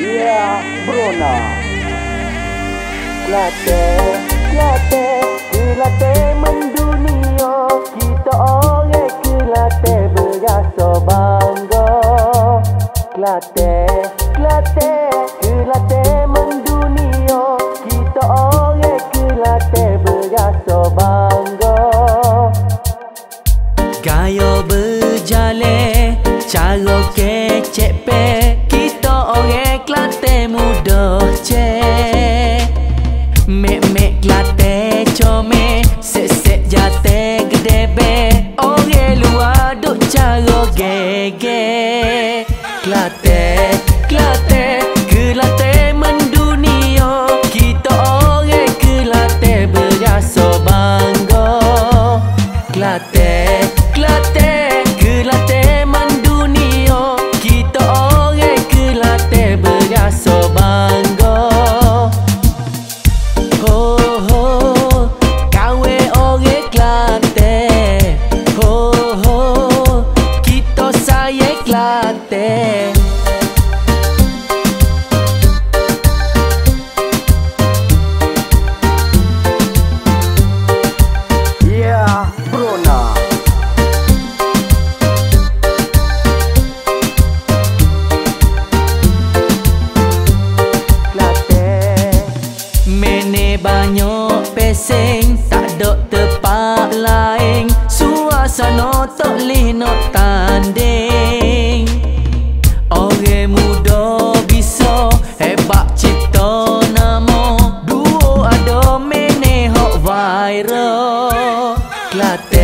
Ya, Brona. Kelantan, Kelantan, Kelantan mendunia. Kita orang Kelantan berasa bangga. Kelantan, Kelantan, Kelantan mendunia. Kita orang Kelantan berasa bangga. Gaya berjalan, cara kecek pe. Kita orang Kelantan mudah cek. Mek-mek Kelantan comel, sek-sek jatuh gede be. Orang luar duk cara gege. Kelantan, Kelantan, Kelantan mendunia. Kita orang Kelantan berasa bangga. Kelantan, Kelantan, Kelantan mendunia. Kita orang Kelantan berasa bangga. Ho ho, kawe orang Kelantan. Ho ho, kita sayang Kelantan. Ya, Brona. Mene banyak pesing, tak ada tempat lain. Suasana tak boleh nak tanding. Orang muda bisa hebat cipta nama. Duo ada mene hok viral. Kelantan.